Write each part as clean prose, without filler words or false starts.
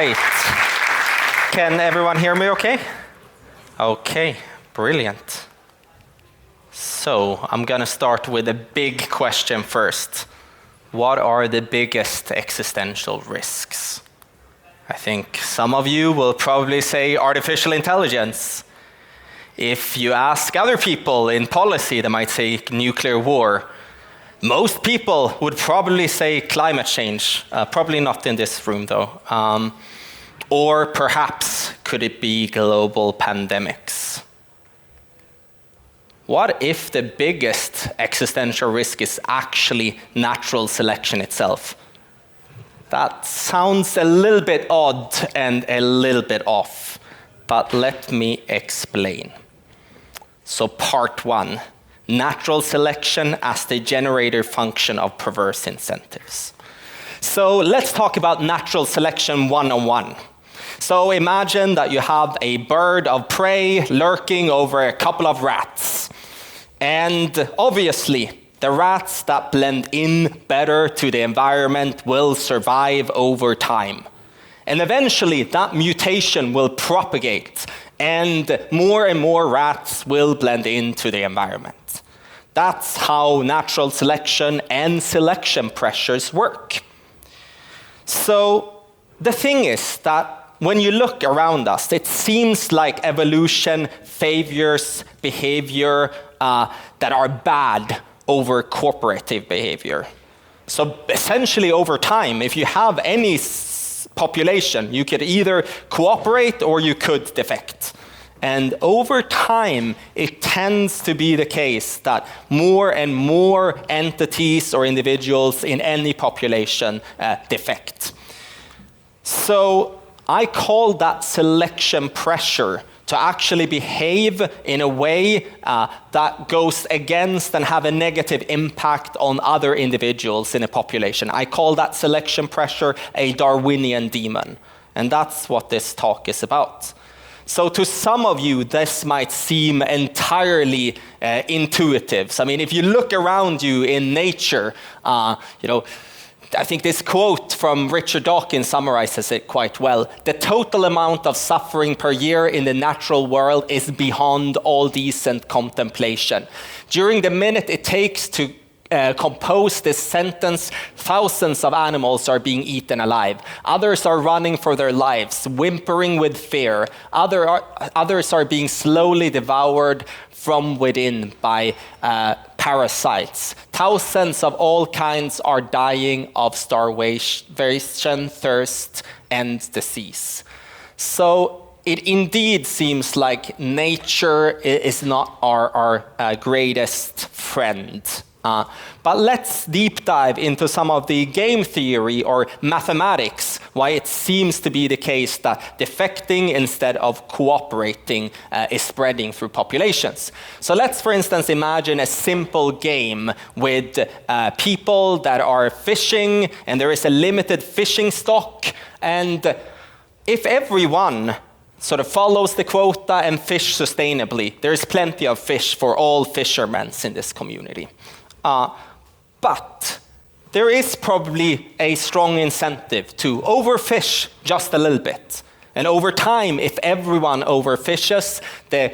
right. Can everyone hear me okay? Okay, brilliant. So I'm going to start with a big question first. What are the biggest existential risks? I think some of you will probably say artificial intelligence. If you ask other people in policy, they might say nuclear war. Most people would probably say climate change, probably not in this room though. Or perhaps could it be global pandemics? What if the biggest existential risk is actually natural selection itself? That sounds a little bit odd and a little bit off, but let me explain. So part one. Natural selection as the generator function of perverse incentives. So let's talk about natural selection 101. So imagine that you have a bird of prey lurking over a couple of rats. And obviously, the rats that blend in better to the environment will survive over time. And eventually, that mutation will propagate, and more rats will blend into the environment. That's how natural selection and selection pressures work. So the thing is that when you look around us, it seems like evolution favors behavior that are bad over cooperative behavior. So essentially over time, if you have any population, you could either cooperate or you could defect. And over time, it tends to be the case that more and more entities or individuals in any population defect. So I call that selection pressure to actually behave in a way that goes against and have a negative impact on other individuals in a population. I call that selection pressure a Darwinian demon. And that's what this talk is about. So to some of you, this might seem entirely intuitive. So, I mean, if you look around you in nature, I think this quote from Richard Dawkins summarizes it quite well. The total amount of suffering per year in the natural world is beyond all decent contemplation. During the minute it takes to compose this sentence, thousands of animals are being eaten alive. Others are running for their lives, whimpering with fear. Others are being slowly devoured from within by parasites. Thousands of all kinds are dying of starvation, thirst, and disease. So it indeed seems like nature is not our greatest friend. But let's deep dive into some of the game theory or mathematics, why it seems to be the case that defecting instead of cooperating is spreading through populations. So let's, for instance, imagine a simple game with people that are fishing, and there is a limited fishing stock, and if everyone sort of follows the quota and fish sustainably, there's plenty of fish for all fishermen in this community. But there is probably a strong incentive to overfish just a little bit. And over time, if everyone overfishes, the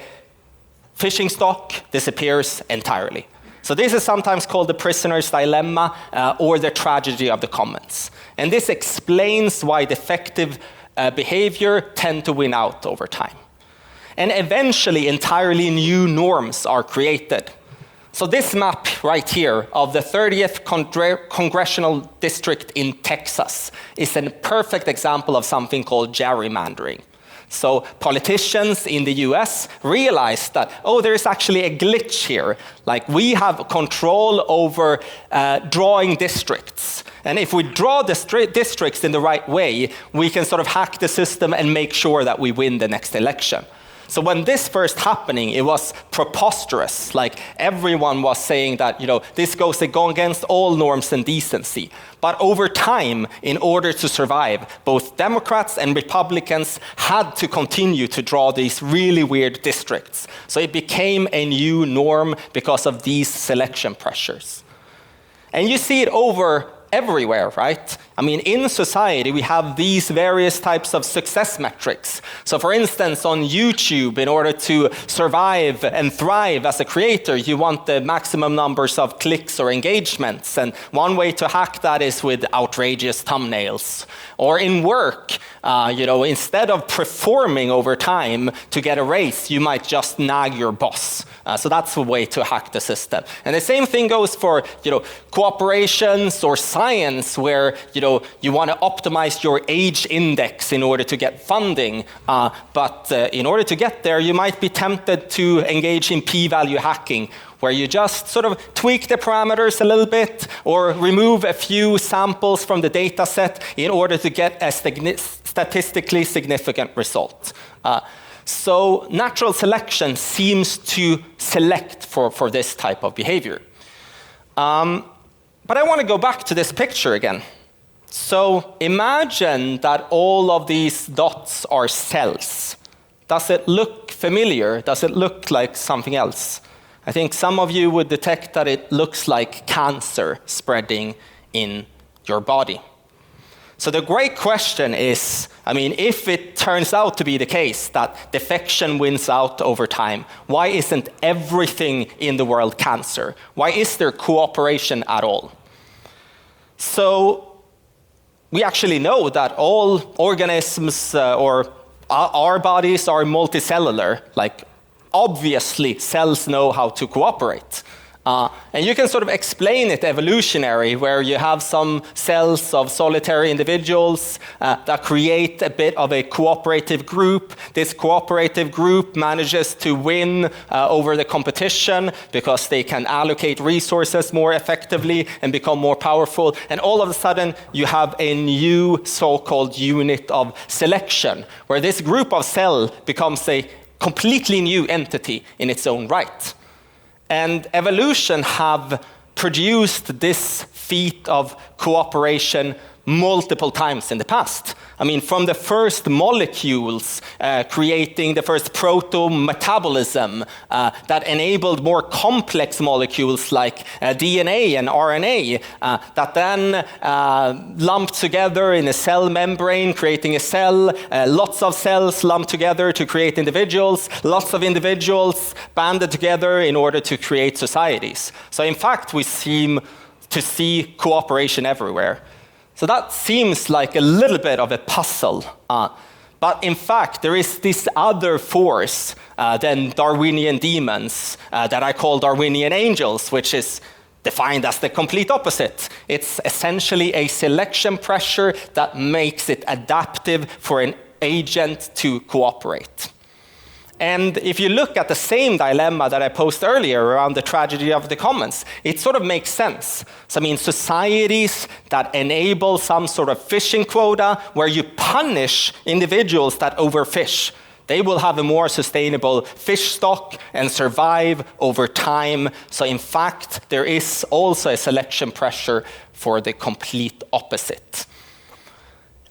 fishing stock disappears entirely. So this is sometimes called the prisoner's dilemma or the tragedy of the commons. And this explains why defective behavior tend to win out over time. And eventually, entirely new norms are created. So this map right here of the 30th congressional district in Texas is a perfect example of something called gerrymandering. So politicians in the US realized that, there is actually a glitch here. Like we have control over drawing districts. And if we draw the districts in the right way, we can sort of hack the system and make sure that we win the next election. So when this first happening, it was preposterous. Like everyone was saying that, this goes against all norms and decency. But over time, in order to survive, both Democrats and Republicans had to continue to draw these really weird districts. So it became a new norm because of these selection pressures. And you see it over everywhere, right? I mean, in society, we have these various types of success metrics. So for instance, on YouTube, in order to survive and thrive as a creator, you want the maximum numbers of clicks or engagements. And one way to hack that is with outrageous thumbnails. Or in work, instead of performing over time to get a raise, you might just nag your boss. So that's a way to hack the system. And the same thing goes for, cooperations or science, where, you want to optimize your age index in order to get funding. But in order to get there, you might be tempted to engage in p-value hacking, where you just sort of tweak the parameters a little bit or remove a few samples from the data set in order to get a statistically significant result. So natural selection seems to select for this type of behavior. But I want to go back to this picture again. So imagine that all of these dots are cells. Does it look familiar? Does it look like something else? I think some of you would detect that it looks like cancer spreading in your body. So the great question is, if it turns out to be the case that defection wins out over time, why isn't everything in the world cancer? Why is there cooperation at all? So we actually know that all organisms or our bodies are multicellular. Like, obviously, cells know how to cooperate. And you can sort of explain it evolutionary, where you have some cells of solitary individuals that create a bit of a cooperative group. This cooperative group manages to win over the competition because they can allocate resources more effectively and become more powerful. And all of a sudden, you have a new so-called unit of selection, where this group of cells becomes a completely new entity in its own right. And evolution have produced this feat of cooperation multiple times in the past. From the first molecules creating the first proto-metabolism that enabled more complex molecules like DNA and RNA that then lumped together in a cell membrane, creating a cell, lots of cells lumped together to create individuals, lots of individuals banded together in order to create societies. So in fact, we seem to see cooperation everywhere. So that seems like a little bit of a puzzle. But in fact, there is this other force than Darwinian demons that I call Darwinian angels, which is defined as the complete opposite. It's essentially a selection pressure that makes it adaptive for an agent to cooperate. And if you look at the same dilemma that I posed earlier around the tragedy of the commons, it sort of makes sense. So societies that enable some sort of fishing quota where you punish individuals that overfish, they will have a more sustainable fish stock and survive over time. So in fact, there is also a selection pressure for the complete opposite.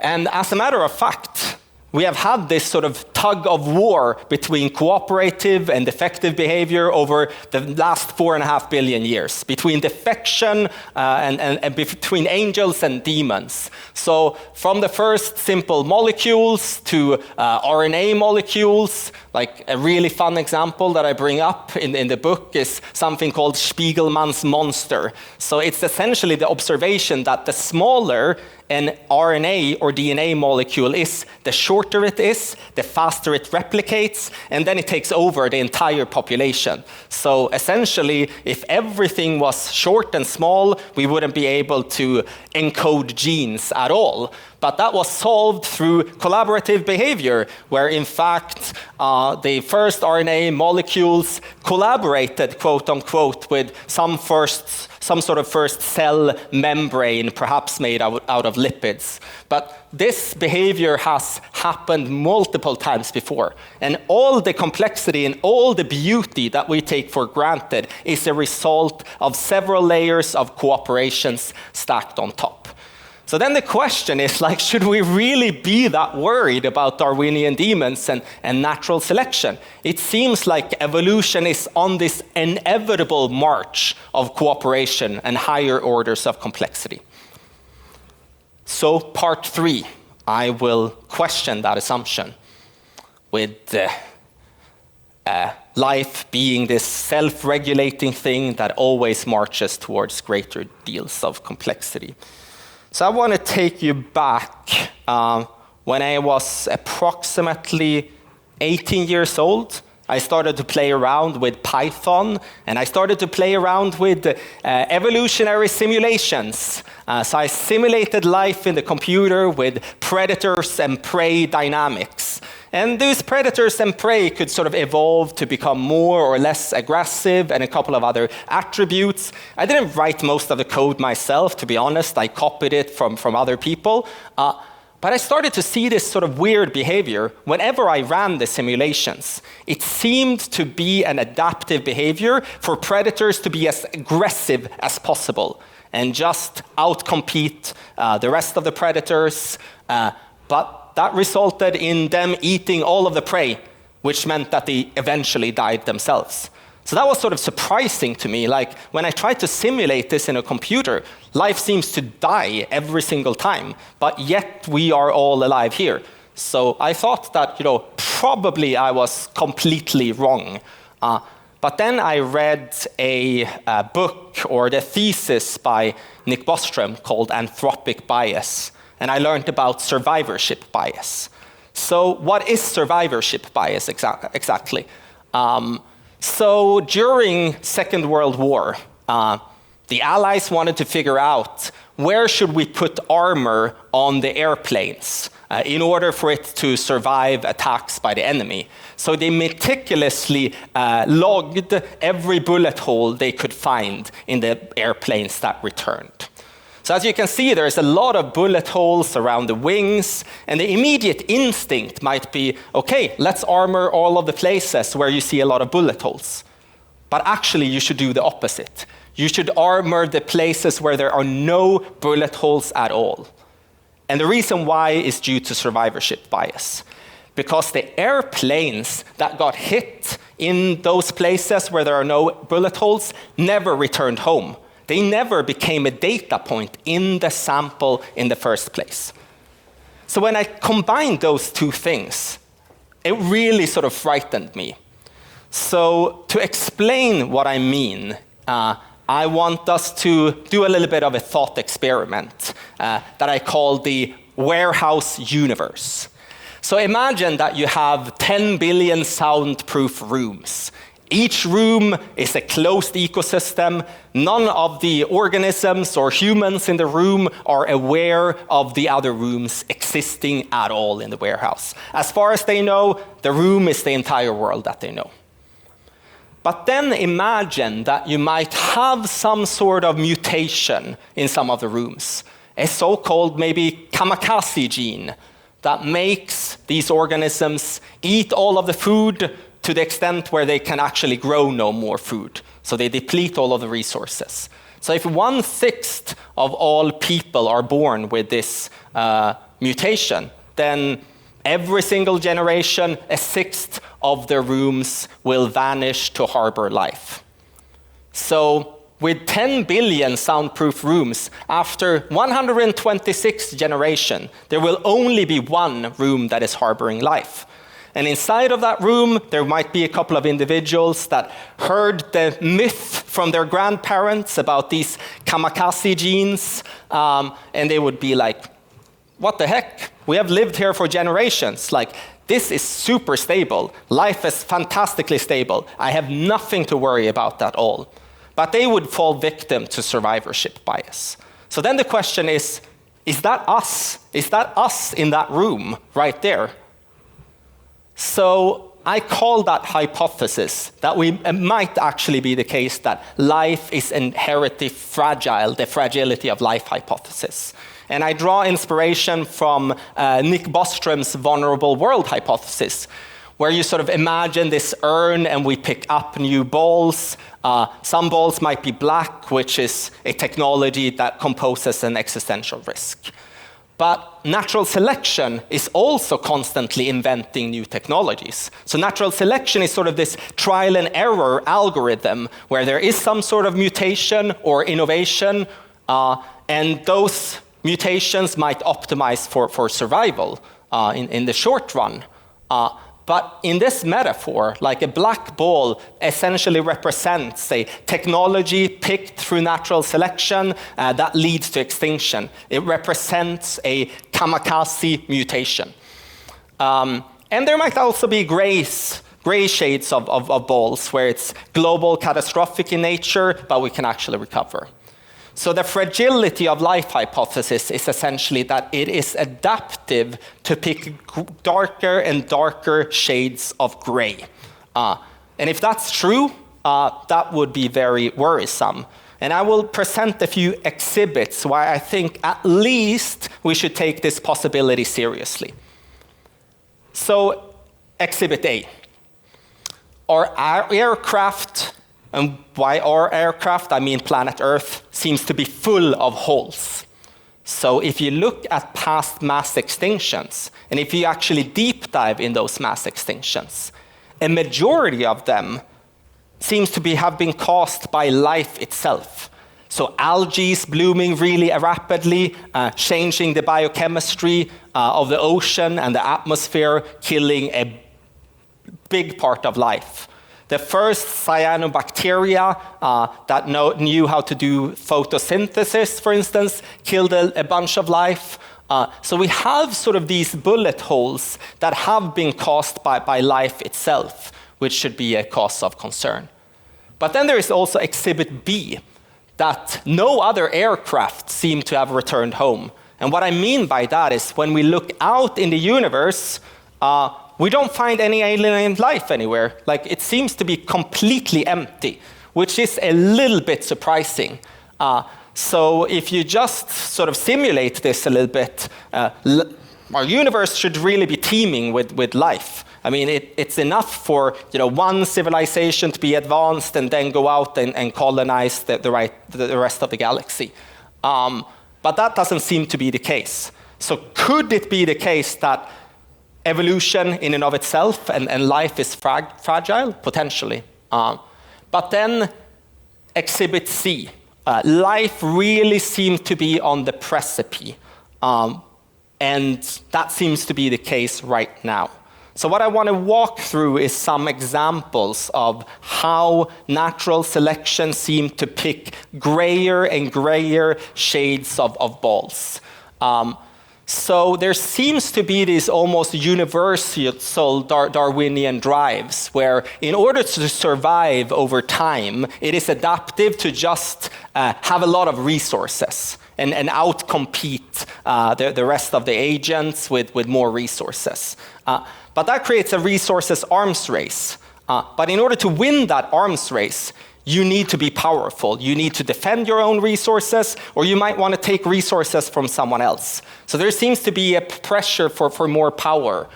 And as a matter of fact, we have had this sort of tug of war between cooperative and defective behavior over the last 4.5 billion years, between defection and between angels and demons. So from the first simple molecules to RNA molecules, like a really fun example that I bring up in the book is something called Spiegelman's monster. So it's essentially the observation that the smaller an RNA or DNA molecule is, the shorter it is, the faster it replicates, and then it takes over the entire population. So essentially, if everything was short and small, we wouldn't be able to encode genes at all. But that was solved through collaborative behavior, where in fact the first RNA molecules collaborated, quote unquote, with some sort of first cell membrane, perhaps made out of lipids. But this behavior has happened multiple times before. And all the complexity and all the beauty that we take for granted is a result of several layers of cooperations stacked on top. So then the question is, should we really be that worried about Darwinian demons and natural selection? It seems like evolution is on this inevitable march of cooperation and higher orders of complexity. So part 3, I will question that assumption with life being this self-regulating thing that always marches towards greater deals of complexity. So I want to take you back when I was approximately 18 years old. I started to play around with Python, and I started to play around with evolutionary simulations. So I simulated life in the computer with predators and prey dynamics. And those predators and prey could sort of evolve to become more or less aggressive and a couple of other attributes. I didn't write most of the code myself, to be honest. I copied it from other people. But I started to see this sort of weird behavior. Whenever I ran the simulations, it seemed to be an adaptive behavior for predators to be as aggressive as possible and just outcompete the rest of the predators. But that resulted in them eating all of the prey, which meant that they eventually died themselves. So that was sort of surprising to me. Like, when I tried to simulate this in a computer, life seems to die every single time, but yet we are all alive here. So I thought that, probably I was completely wrong. But then I read a book or the thesis by Nick Bostrom called Anthropic Bias, and I learned about survivorship bias. So what is survivorship bias exactly? So during Second World War, the Allies wanted to figure out where should we put armor on the airplanes in order for it to survive attacks by the enemy. So they meticulously logged every bullet hole they could find in the airplanes that returned. So as you can see, there's a lot of bullet holes around the wings, and the immediate instinct might be, okay, let's armor all of the places where you see a lot of bullet holes. But actually, you should do the opposite. You should armor the places where there are no bullet holes at all. And the reason why is due to survivorship bias. Because the airplanes that got hit in those places where there are no bullet holes never returned home. They never became a data point in the sample in the first place. So when I combined those two things, it really sort of frightened me. So to explain what I mean, I want us to do a little bit of a thought experiment that I call the warehouse universe. So imagine that you have 10 billion soundproof rooms. Each room is a closed ecosystem. None of the organisms or humans in the room are aware of the other rooms existing at all in the warehouse. As far as they know, the room is the entire world that they know. But then imagine that you might have some sort of mutation in some of the rooms, a so-called maybe kamikaze gene that makes these organisms eat all of the food to the extent where they can actually grow no more food. So they deplete all of the resources. So if 1/6 of all people are born with this mutation, then every single generation, 1/6 of the rooms will vanish to harbor life. So with 10 billion soundproof rooms, after 126 generations, there will only be one room that is harboring life. And inside of that room, there might be a couple of individuals that heard the myth from their grandparents about these kamikaze genes, and they would be like, what the heck? We have lived here for generations. Like, this is super stable. Life is fantastically stable. I have nothing to worry about at all. But they would fall victim to survivorship bias. So then the question is that us? Is that us in that room right there? So I call that hypothesis that it might actually be the case that life is inherently fragile, the fragility of life hypothesis. And I draw inspiration from Nick Bostrom's vulnerable world hypothesis, where you sort of imagine this urn and we pick up new balls. Some balls might be black, which is a technology that composes an existential risk. But natural selection is also constantly inventing new technologies. So natural selection is sort of this trial and error algorithm where there is some sort of mutation or innovation, and those mutations might optimize for survival in the short run. But in this metaphor, like a black ball essentially represents a technology picked through natural selection that leads to extinction. It represents a kamikaze mutation. And there might also be gray shades of balls where it's global catastrophic in nature, but we can actually recover. So the fragility of life hypothesis is essentially that it is adaptive to pick darker and darker shades of gray. And if that's true, that would be very worrisome. And I will present a few exhibits why I think at least we should take this possibility seriously. So, exhibit A. Our aircraft, and by our aircraft, I mean planet Earth, seems to be full of holes. So if you look at past mass extinctions, and if you actually deep dive in those mass extinctions, a majority of them seems to have been caused by life itself. So algae is blooming really rapidly, changing the biochemistry of the ocean and the atmosphere, killing a big part of life. The first cyanobacteria that knew how to do photosynthesis, for instance, killed a bunch of life. So we have sort of these bullet holes that have been caused by life itself, which should be a cause of concern. But then there is also exhibit B, that no other aircraft seem to have returned home. And what I mean by that is when we look out in the universe, we don't find any alien life anywhere. Like, it seems to be completely empty, which is a little bit surprising. So if you just sort of simulate this a little bit, our universe should really be teeming with life. I mean, it's enough for one civilization to be advanced and then go out and colonize the rest of the galaxy. But that doesn't seem to be the case. So could it be the case that evolution in and of itself and life is fragile? Potentially. But then exhibit C. Life really seems to be on the precipice. And that seems to be the case right now. So what I want to walk through is some examples of how natural selection seems to pick grayer and grayer shades of balls. So there seems to be these almost universal Darwinian drives where in order to survive over time, it is adaptive to just have a lot of resources and outcompete the rest of the agents with more resources. But that creates a resources arms race. But in order to win that arms race, you need to be powerful. You need to defend your own resources, or you might want to take resources from someone else. So there seems to be a pressure for more power.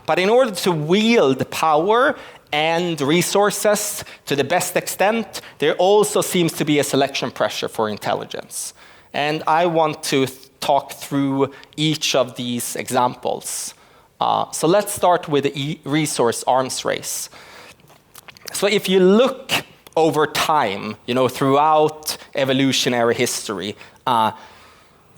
But in order to wield power and resources to the best extent, there also seems to be a selection pressure for intelligence. And I want to talk through each of these examples. So let's start with the resource arms race. So if you look over time, throughout evolutionary history,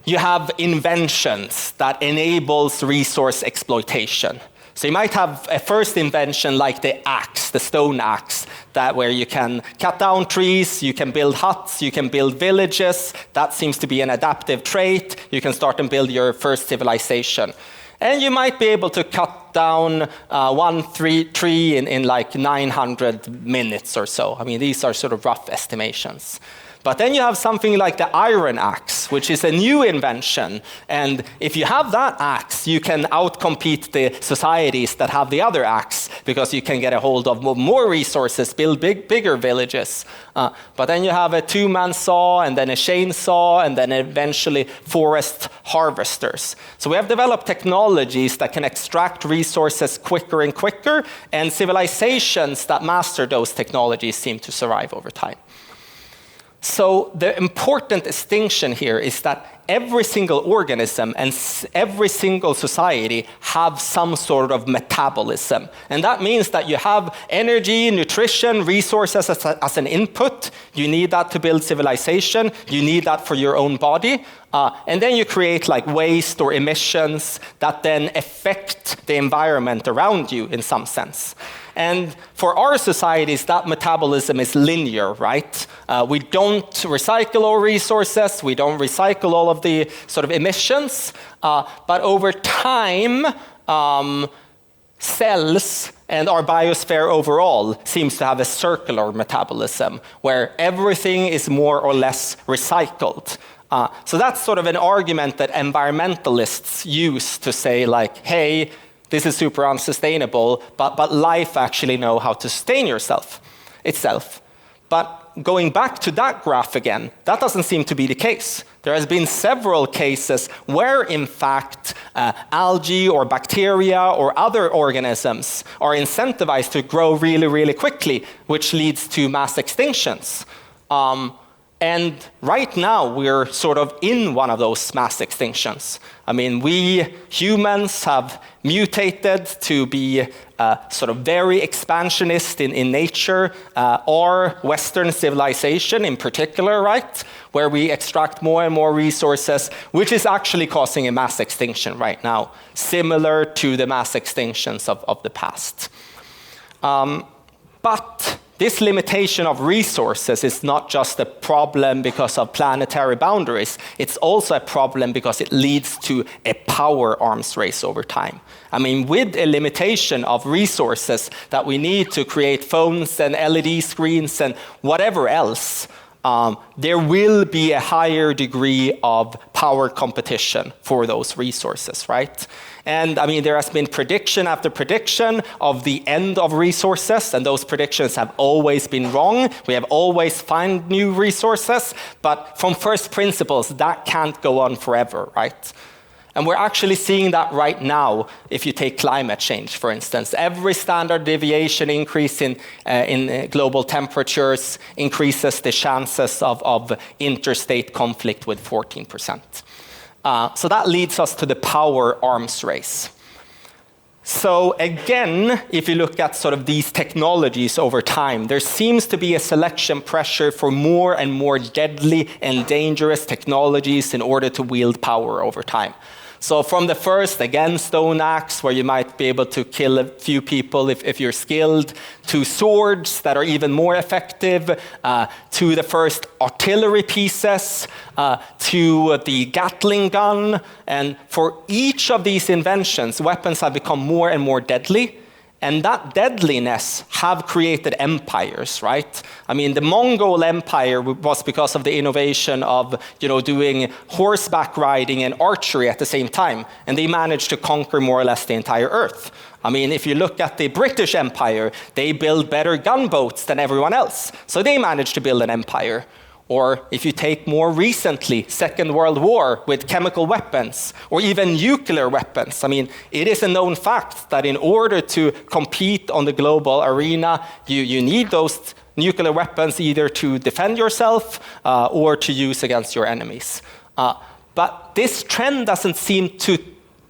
you have inventions that enables resource exploitation. So you might have a first invention like the axe, the stone axe, where you can cut down trees, you can build huts, you can build villages. That seems to be an adaptive trait. You can start and build your first civilization. And you might be able to cut down one tree in like 900 minutes or so. I mean, these are sort of rough estimations. But then you have something like the iron axe, which is a new invention. And if you have that axe, you can outcompete the societies that have the other axe because you can get a hold of more resources, build bigger villages. But then you have a two-man saw and then a chainsaw and then eventually forest harvesters. So we have developed technologies that can extract resources quicker and quicker, and civilizations that master those technologies seem to survive over time. So the important distinction here is that every single organism and every single society have some sort of metabolism. And that means that you have energy, nutrition, resources as an input. You need that to build civilization. You need that for your own body. And then you create like waste or emissions that then affect the environment around you in some sense. And for our societies, that metabolism is linear, right? We don't recycle our resources, we don't recycle all of the sort of emissions, but over time, cells and our biosphere overall seems to have a circular metabolism, where everything is more or less recycled. So that's sort of an argument that environmentalists use to say like, hey, this is super unsustainable, but life actually know how to sustain itself. But going back to that graph again, that doesn't seem to be the case. There has been several cases where, in fact, algae or bacteria or other organisms are incentivized to grow really, really quickly, which leads to mass extinctions. And right now, we're sort of in one of those mass extinctions. I mean, we humans have mutated to be sort of very expansionist in nature. Our Western civilization in particular, right? Where we extract more and more resources, which is actually causing a mass extinction right now, similar to the mass extinctions of the past. But this limitation of resources is not just a problem because of planetary boundaries. It's also a problem because it leads to a power arms race over time. I mean, with a limitation of resources that we need to create phones and LED screens and whatever else, there will be a higher degree of power competition for those resources, right? And I mean, there has been prediction after prediction of the end of resources, and those predictions have always been wrong. We have always found new resources, but from first principles, that can't go on forever, right? And we're actually seeing that right now if you take climate change, for instance. Every standard deviation increase in global temperatures increases the chances of interstate conflict with 14%. So that leads us to the power arms race. So again, if you look at sort of these technologies over time, there seems to be a selection pressure for more and more deadly and dangerous technologies in order to wield power over time. So from the first, again, stone axe, where you might be able to kill a few people if you're skilled, to swords that are even more effective, to the first artillery pieces, to the Gatling gun. And for each of these inventions, weapons have become more and more deadly. And that deadliness have created empires, right? I mean, the Mongol Empire was because of the innovation of, doing horseback riding and archery at the same time. And they managed to conquer more or less the entire earth. I mean, if you look at the British Empire, they build better gunboats than everyone else. So they managed to build an empire. Or if you take more recently, Second World War with chemical weapons, or even nuclear weapons. I mean, it is a known fact that in order to compete on the global arena, you need those nuclear weapons either to defend yourself or to use against your enemies. But this trend doesn't seem to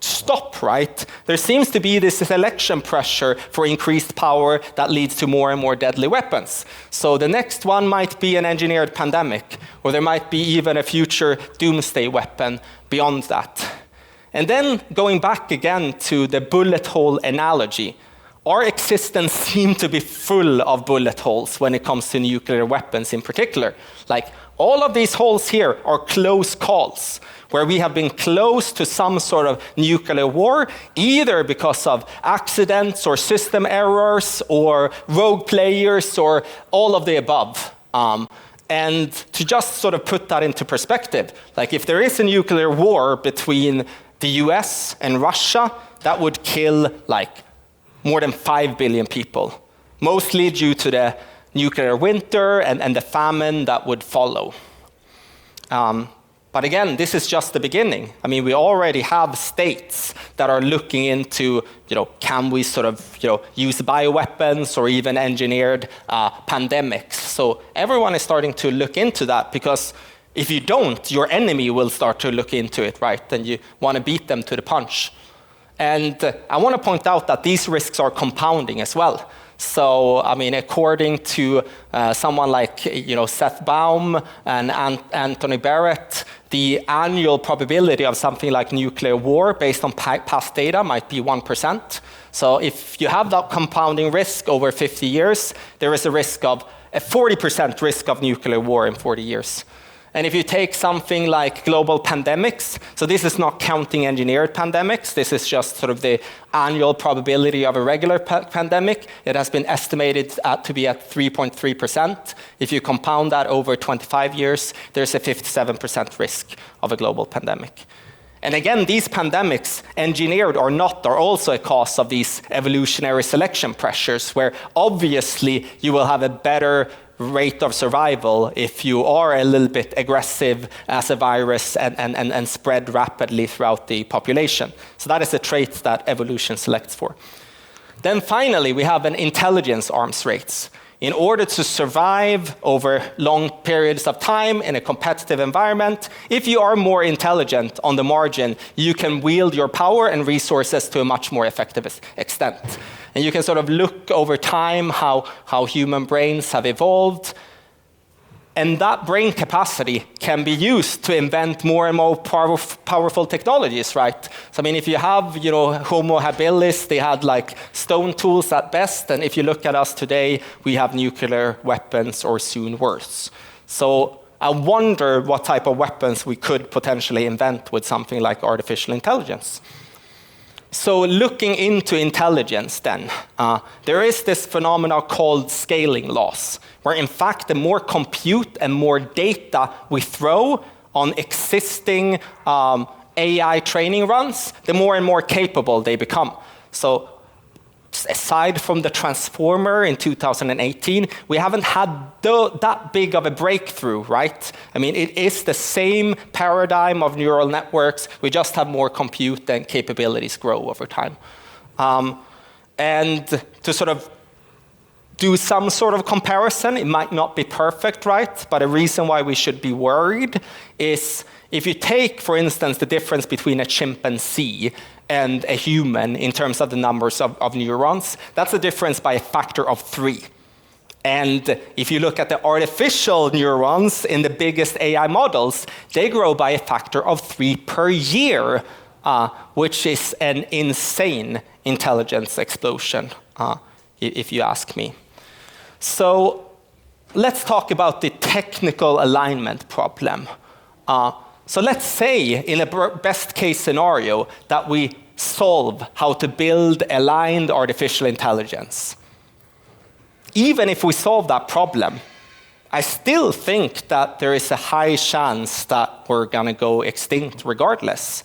stop, right? There seems to be this selection pressure for increased power that leads to more and more deadly weapons. So the next one might be an engineered pandemic, or there might be even a future doomsday weapon beyond that. And then going back again to the bullet hole analogy, our existence seems to be full of bullet holes when it comes to nuclear weapons in particular. Like, all of these holes here are close calls, where we have been close to some sort of nuclear war, either because of accidents or system errors or rogue players or all of the above. And to just sort of put that into perspective, like if there is a nuclear war between the US and Russia, that would kill like more than 5 billion people, mostly due to the nuclear winter and the famine that would follow. But again, this is just the beginning. I mean, we already have states that are looking into, can we sort of, use bioweapons or even engineered pandemics. So everyone is starting to look into that, because If you don't, your enemy will start to look into it, right? And you want to beat them to the punch. And I want to point out that these risks are compounding as well. So, I mean, according to someone like, Seth Baum and Anthony Barrett, the annual probability of something like nuclear war based on past data might be 1%. So if you have that compounding risk over 50 years, there is a 40% risk of nuclear war in 40 years. And if you take something like global pandemics, so this is not counting engineered pandemics, this is just sort of the annual probability of a regular pandemic. It has been estimated to be at 3.3%. If you compound that over 25 years, there's a 57% risk of a global pandemic. And again, these pandemics, engineered or not, are also a cause of these evolutionary selection pressures, where obviously you will have a better rate of survival if you are a little bit aggressive as a virus and spread rapidly throughout the population. So that is a trait that evolution selects for. Then finally, we have an intelligence arms race. In order to survive over long periods of time in a competitive environment, if you are more intelligent on the margin, you can wield your power and resources to a much more effective extent. And you can sort of look over time how human brains have evolved. And that brain capacity can be used to invent more and more powerful technologies, right? So, I mean, if you have, Homo habilis, they had like stone tools at best. And if you look at us today, we have nuclear weapons or soon worse. So I wonder what type of weapons we could potentially invent with something like artificial intelligence. So looking into intelligence then, there is this phenomenon called scaling laws, where in fact the more compute and more data we throw on existing AI training runs, the more and more capable they become. So aside from the transformer in 2018, we haven't had that big of a breakthrough, right? I mean, it is the same paradigm of neural networks. We just have more compute and capabilities grow over time. And to sort of do some sort of comparison, it might not be perfect, right? But a reason why we should be worried is if you take, for instance, the difference between a chimpanzee and a human in terms of the numbers of neurons, that's a difference by a factor of 3. And if you look at the artificial neurons in the biggest AI models, they grow by a factor of 3 per year, which is an insane intelligence explosion, if you ask me. So let's talk about the technical alignment problem. So let's say, in a best case scenario, that we solve how to build aligned artificial intelligence. Even if we solve that problem, I still think that there is a high chance that we're going to go extinct regardless.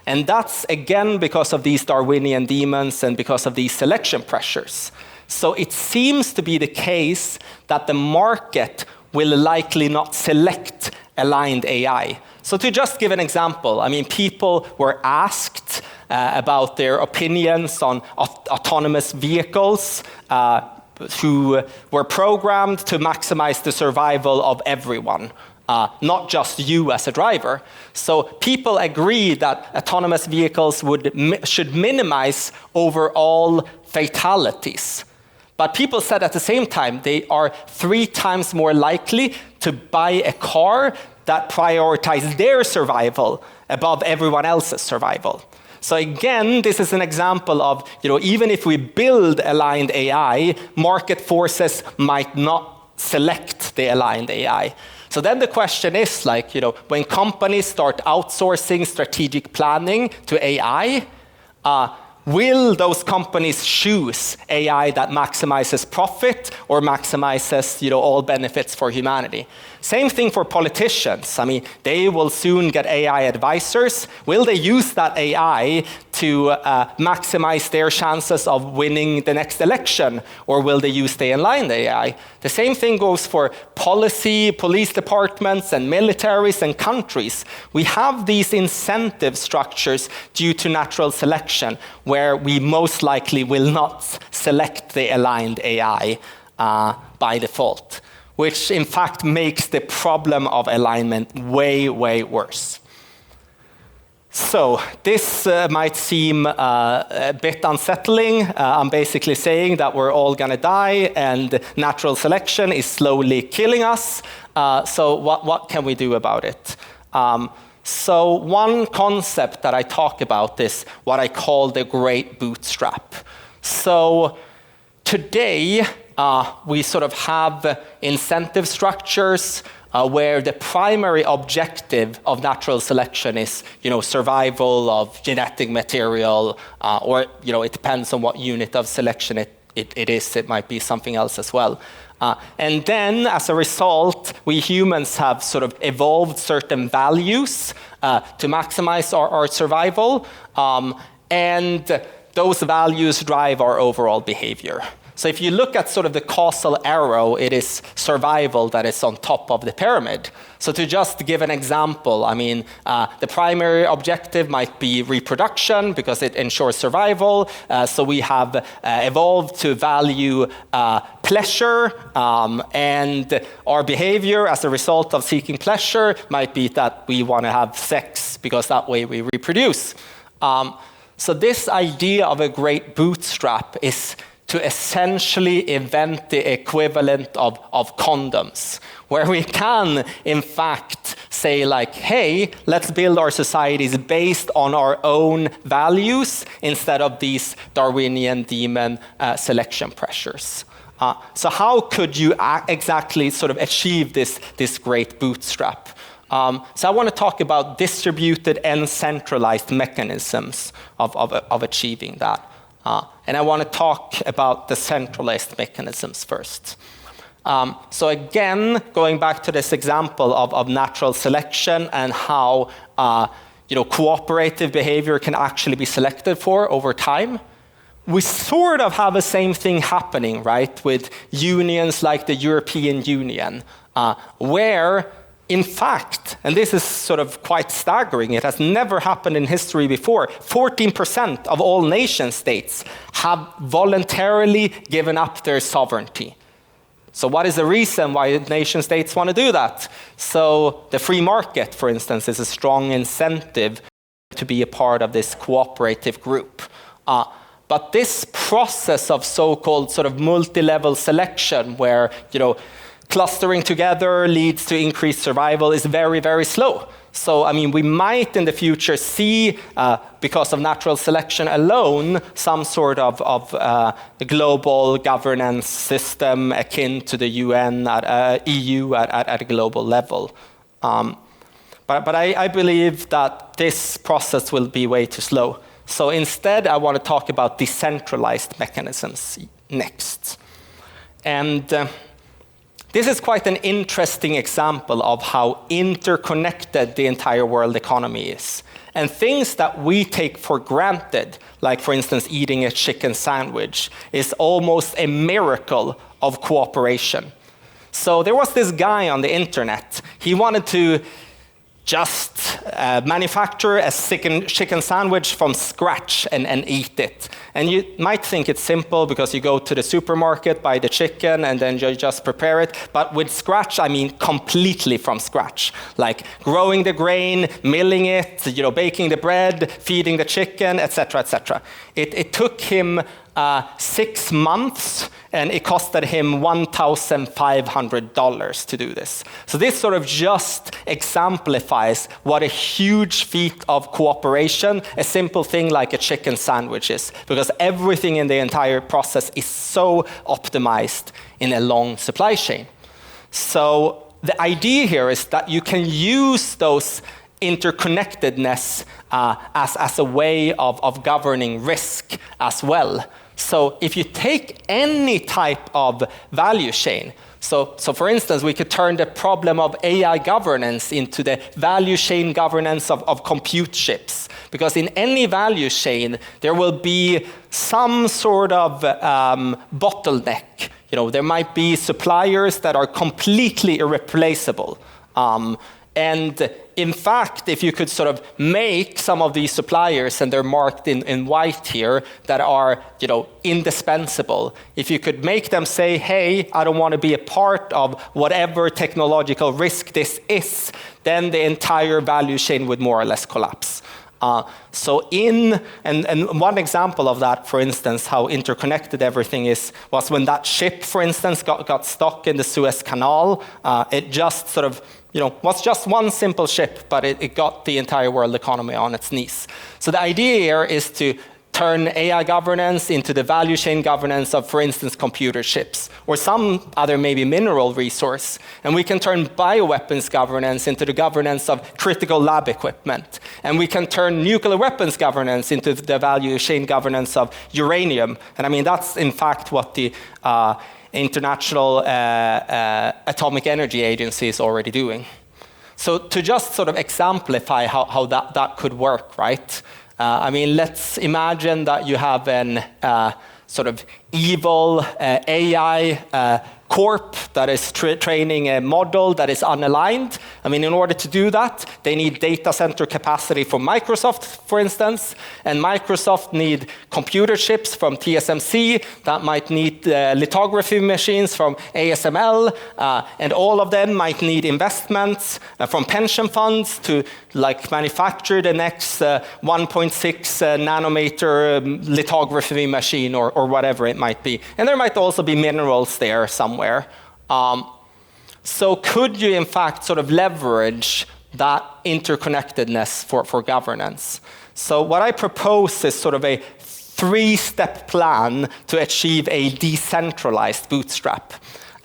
And that's, again, because of these Darwinian demons and because of these selection pressures. So it seems to be the case that the market will likely not select aligned AI. So to just give an example, I mean, people were asked about their opinions on autonomous vehicles who were programmed to maximize the survival of everyone, not just you as a driver. So people agree that autonomous vehicles should minimize overall fatalities. But people said at the same time they are 3 times more likely to buy a car that prioritizes their survival above everyone else's survival. So again, this is an example of, even if we build aligned AI, market forces might not select the aligned AI. So then the question is, when companies start outsourcing strategic planning to AI, will those companies choose AI that maximizes profit or maximizes, all benefits for humanity? Same thing for politicians. I mean, they will soon get AI advisors. Will they use that AI to maximize their chances of winning the next election, or will they use the aligned AI? The same thing goes for policy, police departments, and militaries and countries. We have these incentive structures due to natural selection, where we most likely will not select the aligned AI by default. which in fact makes the problem of alignment way, way worse. So this might seem a bit unsettling. I'm basically saying that we're all going to die and natural selection is slowly killing us. So what can we do about it? So one concept that I talk about is what I call the great bootstrap. So today, we sort of have incentive structures where the primary objective of natural selection is, survival of genetic material, or, it depends on what unit of selection it is. It might be something else as well. And then, as a result, we humans have sort of evolved certain values to maximize our survival, and those values drive our overall behavior. So if you look at sort of the causal arrow, it is survival that is on top of the pyramid. So to just give an example, the primary objective might be reproduction because it ensures survival. So we have evolved to value pleasure, and our behavior as a result of seeking pleasure might be that we want to have sex because that way we reproduce. So this idea of a great bootstrap is to essentially invent the equivalent of condoms, where we can, in fact, say like, hey, let's build our societies based on our own values instead of these Darwinian demon selection pressures. So how could you exactly sort of achieve this great bootstrap? So I want to talk about distributed and centralized mechanisms of achieving that. And I want to talk about the centralized mechanisms first. So again, going back to this example of natural selection and how cooperative behavior can actually be selected for over time, we sort of have the same thing happening, right, with unions like the European Union, where in fact, and this is sort of quite staggering, it has never happened in history before, 14% of all nation states have voluntarily given up their sovereignty. So what is the reason why nation states want to do that? So the free market, for instance, is a strong incentive to be a part of this cooperative group. But this process of so-called sort of multi-level selection where, clustering together leads to increased survival is very, very slow. So, we might in the future see, because of natural selection alone, some sort of global governance system akin to the UN, EU at a global level. But I believe that this process will be way too slow. So instead, I want to talk about decentralized mechanisms next. And this is quite an interesting example of how interconnected the entire world economy is. And things that we take for granted, like for instance eating a chicken sandwich, is almost a miracle of cooperation. So there was this guy on the internet. He wanted to just manufacture a chicken sandwich from scratch and eat it. And you might think it's simple because you go to the supermarket, buy the chicken, and then you just prepare it. But with scratch, I mean completely from scratch. Like growing the grain, milling it, baking the bread, feeding the chicken, etc., etc. It took him 6 months, and it costed him $1,500 to do this. So this sort of just exemplifies what a huge feat of cooperation a simple thing like a chicken sandwich is, because everything in the entire process is so optimized in a long supply chain. So the idea here is that you can use those interconnectedness as a way of governing risk as well. So if you take any type of value chain, so for instance, we could turn the problem of AI governance into the value chain governance of compute chips. Because in any value chain, there will be some sort of bottleneck. There might be suppliers that are completely irreplaceable. And in fact, if you could sort of make some of these suppliers, and they're marked in white here, that are, indispensable, if you could make them say, hey, I don't want to be a part of whatever technological risk this is, then the entire value chain would more or less collapse. And one example of that, for instance, how interconnected everything is, was when that ship, for instance, got stuck in the Suez Canal. It just sort of, was just one simple ship, but it got the entire world economy on its knees. So the idea here is to turn AI governance into the value chain governance of, for instance, computer chips, or some other maybe mineral resource. And we can turn bioweapons governance into the governance of critical lab equipment. And we can turn nuclear weapons governance into the value chain governance of uranium. And I mean, that's in fact what the International Atomic Energy Agency is already doing. So to just sort of exemplify how that could work, right? Let's imagine that you have an sort of evil AI corp that is training a model that is unaligned. In order to do that, they need data center capacity from Microsoft, for instance, and Microsoft need computer chips from TSMC that might need lithography machines from ASML, and all of them might need investments from pension funds to manufacture the next 1.6 nanometer lithography machine or whatever it might be. And there might also be minerals there somewhere. So could you in fact sort of leverage that interconnectedness for governance? So what I propose is sort of a 3-step plan to achieve a decentralized bootstrap.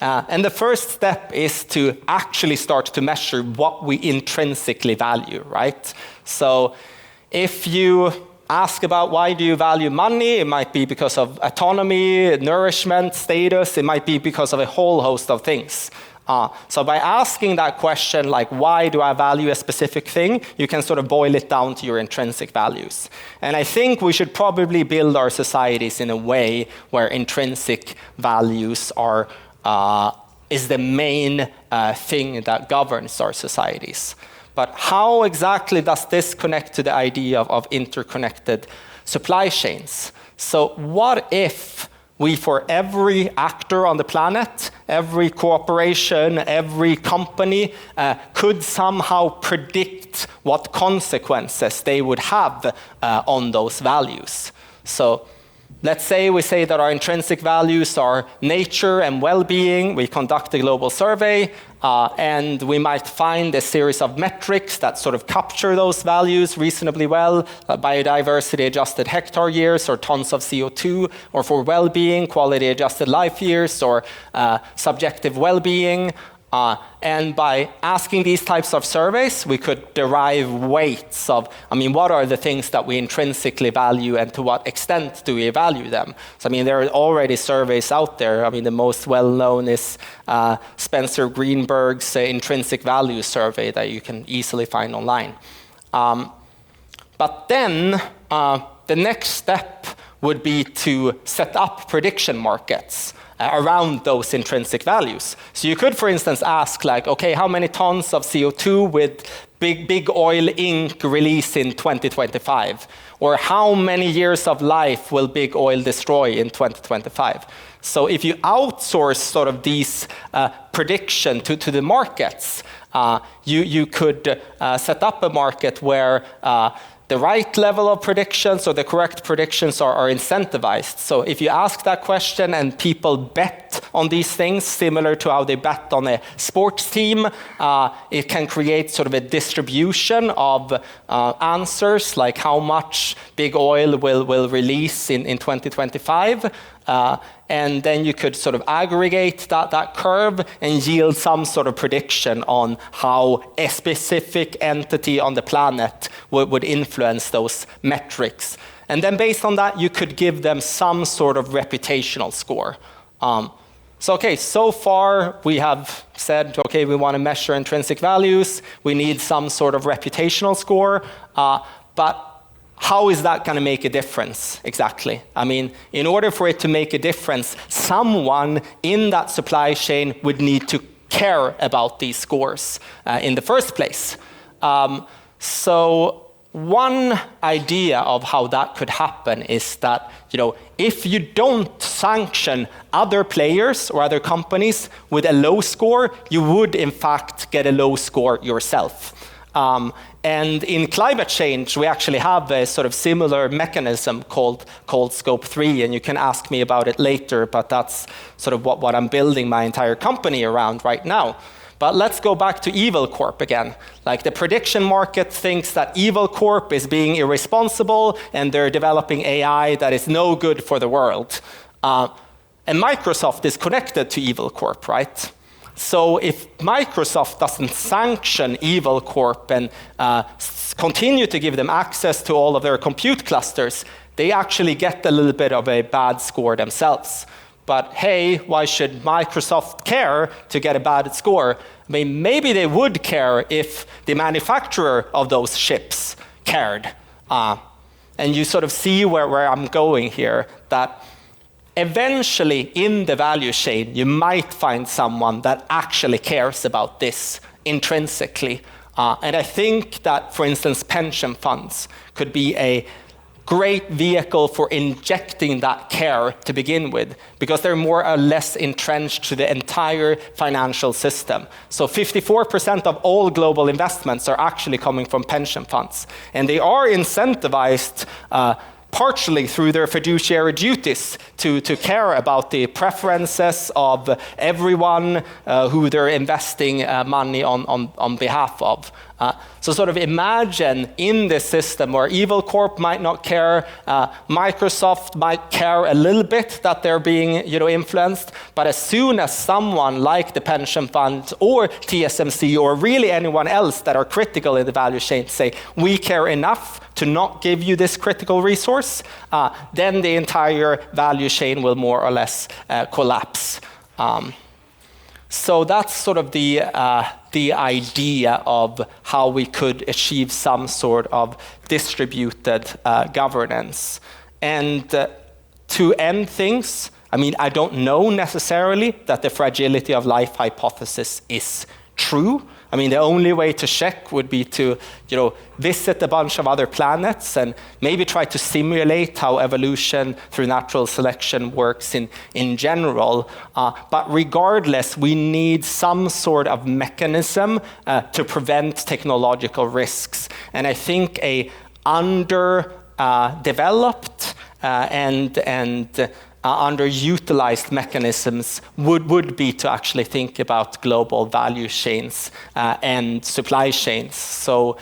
And the first step is to actually start to measure what we intrinsically value, right? So if you ask about why do you value money, it might be because of autonomy, nourishment, status, it might be because of a whole host of things. So by asking that question, like why do I value a specific thing, you can sort of boil it down to your intrinsic values. And I think we should probably build our societies in a way where intrinsic values is the main thing that governs our societies. But how exactly does this connect to the idea of interconnected supply chains? So what if we, for every actor on the planet, every corporation, every company, could somehow predict what consequences they would have on those values? So let's say we say that our intrinsic values are nature and well-being. We conduct a global survey, and we might find a series of metrics that sort of capture those values reasonably well, biodiversity-adjusted hectare years or tons of CO2, or for well-being, quality-adjusted life years, or subjective well-being. And by asking these types of surveys, we could derive weights of, what are the things that we intrinsically value and to what extent do we value them? So, there are already surveys out there. The most well-known is Spencer Greenberg's intrinsic value survey that you can easily find online. But then the next step would be to set up prediction markets around those intrinsic values. So you could, for instance, ask okay, how many tons of CO2 with Big Oil Inc. release in 2025? Or how many years of life will Big Oil destroy in 2025? So if you outsource sort of these prediction to the markets, you could set up a market where the right level of predictions or the correct predictions are incentivized. So if you ask that question and people bet on these things, similar to how they bet on a sports team, it can create sort of a distribution of answers, like how much Big Oil will release in 2025. And then you could sort of aggregate that curve and yield some sort of prediction on how a specific entity on the planet would influence those metrics. And then based on that, you could give them some sort of reputational score. So far we have said, okay, we want to measure intrinsic values. We need some sort of reputational score. But how is that going to make a difference exactly? In order for it to make a difference, someone in that supply chain would need to care about these scores in the first place. So one idea of how that could happen is that, if you don't sanction other players or other companies with a low score, you would in fact get a low score yourself. And in climate change, we actually have a sort of similar mechanism called Scope 3, and you can ask me about it later, but that's sort of what I'm building my entire company around right now. But let's go back to Evil Corp again. Like, the prediction market thinks that Evil Corp is being irresponsible and they're developing AI that is no good for the world. And Microsoft is connected to Evil Corp, right? So if Microsoft doesn't sanction Evil Corp and continue to give them access to all of their compute clusters, they actually get a little bit of a bad score themselves. But hey, why should Microsoft care to get a bad score? I mean, maybe they would care if the manufacturer of those chips cared. And you sort of see where I'm going here, that eventually in the value chain, you might find someone that actually cares about this intrinsically. And I think that, for instance, pension funds could be a great vehicle for injecting that care to begin with, because they're more or less entrenched to the entire financial system. So 54% of all global investments are actually coming from pension funds. And they are incentivized partially through their fiduciary duties to care about the preferences of everyone who they're investing money on behalf of. So sort of imagine in this system where Evil Corp might not care, Microsoft might care a little bit that they're being influenced, but as soon as someone like the pension fund or TSMC or really anyone else that are critical in the value chain say, we care enough to not give you this critical resource, then the entire value chain will more or less collapse. So that's sort of the idea of how we could achieve some sort of distributed governance. And to end things, I mean, I don't know necessarily that the fragility of life hypothesis is true. I mean, the only way to check would be to, visit a bunch of other planets and maybe try to simulate how evolution through natural selection works in general. But regardless, we need some sort of mechanism to prevent technological risks. And I think a underdeveloped and underutilized mechanisms would be to actually think about global value chains and supply chains. So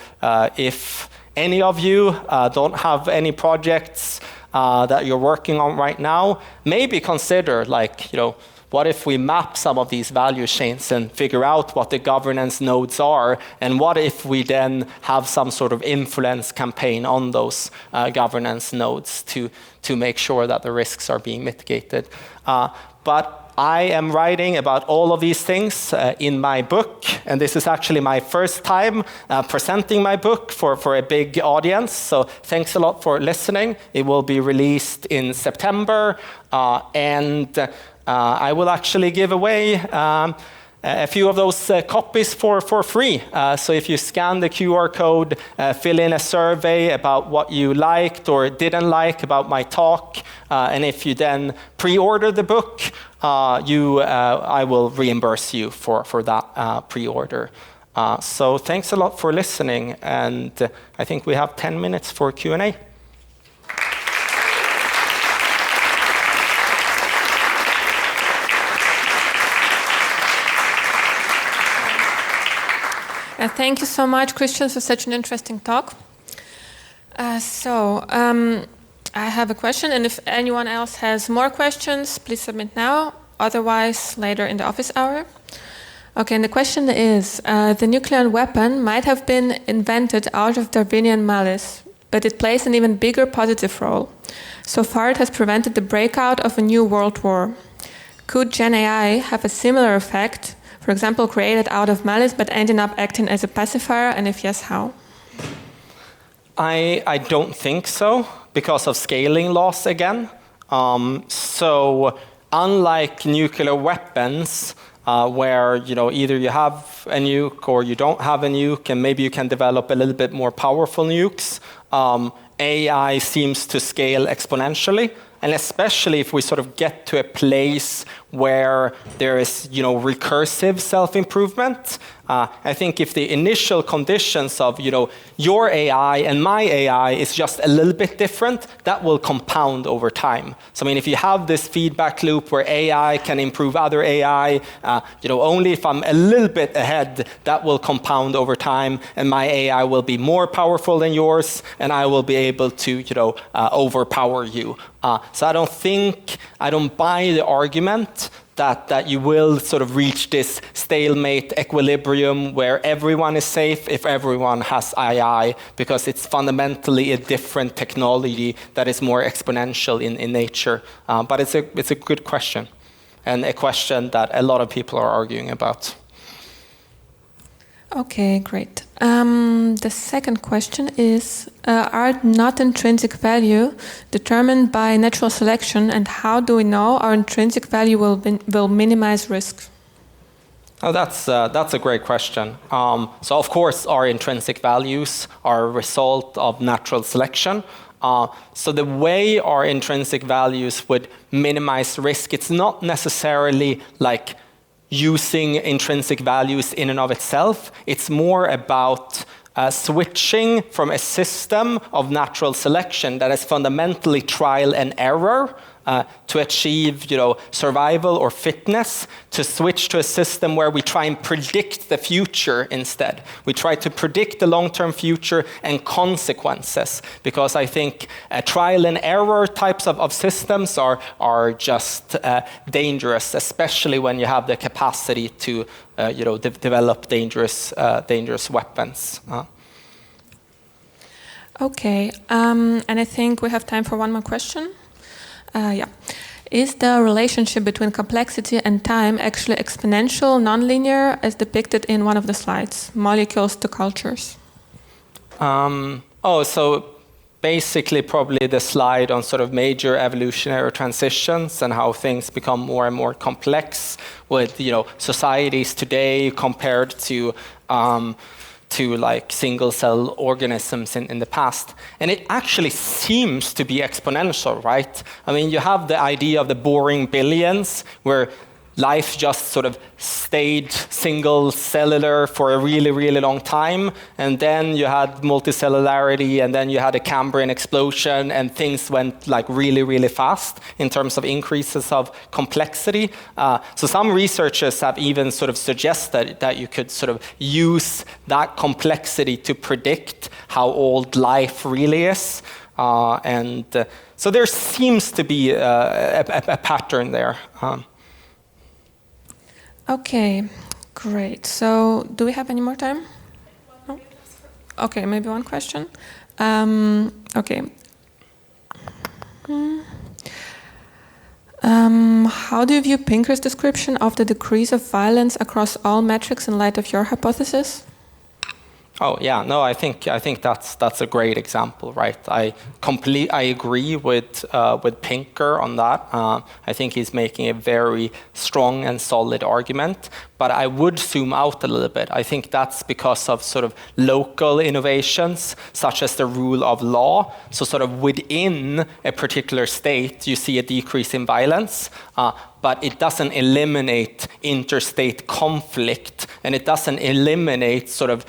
if any of you don't have any projects that you're working on right now, maybe consider what if we map some of these value chains and figure out what the governance nodes are, and what if we then have some sort of influence campaign on those governance nodes to make sure that the risks are being mitigated. But I am writing about all of these things in my book, and this is actually my first time presenting my book for a big audience, so thanks a lot for listening. It will be released in September, and I will actually give away a few of those copies for free. So if you scan the QR code, fill in a survey about what you liked or didn't like about my talk, and if you then pre-order the book, I will reimburse you for that pre-order. So thanks a lot for listening, and I think we have 10 minutes for Q&A. Thank you so much, Kristian, for such an interesting talk. I have a question, and if anyone else has more questions, please submit now, otherwise later in the office hour. Okay, and the question is, the nuclear weapon might have been invented out of Darwinian malice, but it plays an even bigger positive role. So far, it has prevented the breakout of a new world war. Could Gen AI have a similar effect? For example, created out of malice, but ending up acting as a pacifier, and if yes, how? I don't think so, because of scaling laws again. So unlike nuclear weapons, where either you have a nuke or you don't have a nuke, and maybe you can develop a little bit more powerful nukes. AI seems to scale exponentially, and especially if we sort of get to a place where there is recursive self-improvement. I think if the initial conditions of your AI and my AI is just a little bit different, that will compound over time. So I mean, if you have this feedback loop where AI can improve other AI, only if I'm a little bit ahead, that will compound over time, and my AI will be more powerful than yours, and I will be able to overpower you. So I don't buy the argument that you will sort of reach this stalemate equilibrium where everyone is safe if everyone has AI, because it's fundamentally a different technology that is more exponential in nature. But it's a good question, and a question that a lot of people are arguing about. Okay, great. The second question is, are not intrinsic value determined by natural selection, and how do we know our intrinsic value will minimize risk? Oh, that's a great question. So of course our intrinsic values are a result of natural selection. So the way our intrinsic values would minimize risk, it's not necessarily like using intrinsic values in and of itself. It's more about switching from a system of natural selection that is fundamentally trial and error to achieve survival or fitness, to switch to a system where we try and predict the future instead. We try to predict the long-term future and consequences, because I think trial and error types of systems are just dangerous, especially when you have the capacity to develop dangerous weapons. Okay, and I think we have time for one more question. Is the relationship between complexity and time actually exponential, nonlinear, as depicted in one of the slides, molecules to cultures? So basically probably the slide on sort of major evolutionary transitions and how things become more and more complex with societies today compared to like single-cell organisms in the past. And it actually seems to be exponential, right? I mean, you have the idea of the boring billions, where life just sort of stayed single-cellular for a really, really long time. And then you had multicellularity, and then you had a Cambrian explosion, and things went like really, really fast in terms of increases of complexity. So some researchers have even sort of suggested that you could sort of use that complexity to predict how old life really is. So there seems to be a pattern there. Okay, great. So do we have any more time? No? Okay, maybe one question. Okay. How do you view Pinker's description of the decrease of violence across all metrics in light of your hypothesis? Oh yeah, no, I think that's a great example, right? I agree with Pinker on that. I think he's making a very strong and solid argument, but I would zoom out a little bit. I think that's because of sort of local innovations, such as the rule of law. So sort of within a particular state, you see a decrease in violence, but it doesn't eliminate interstate conflict, and it doesn't eliminate sort of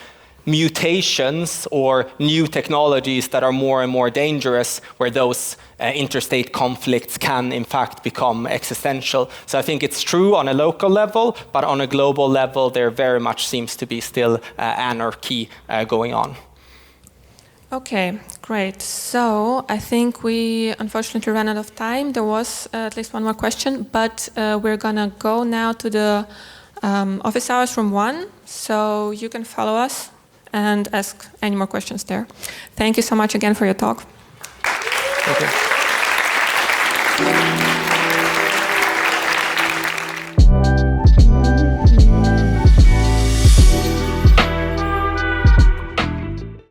mutations or new technologies that are more and more dangerous, where those interstate conflicts can in fact become existential. So I think it's true on a local level, but on a global level there very much seems to be still anarchy going on. Okay, great. So I think we unfortunately ran out of time. There was at least one more question, but we're gonna go now to the office hours room 1, so you can follow us and ask any more questions there. Thank you so much again for your talk.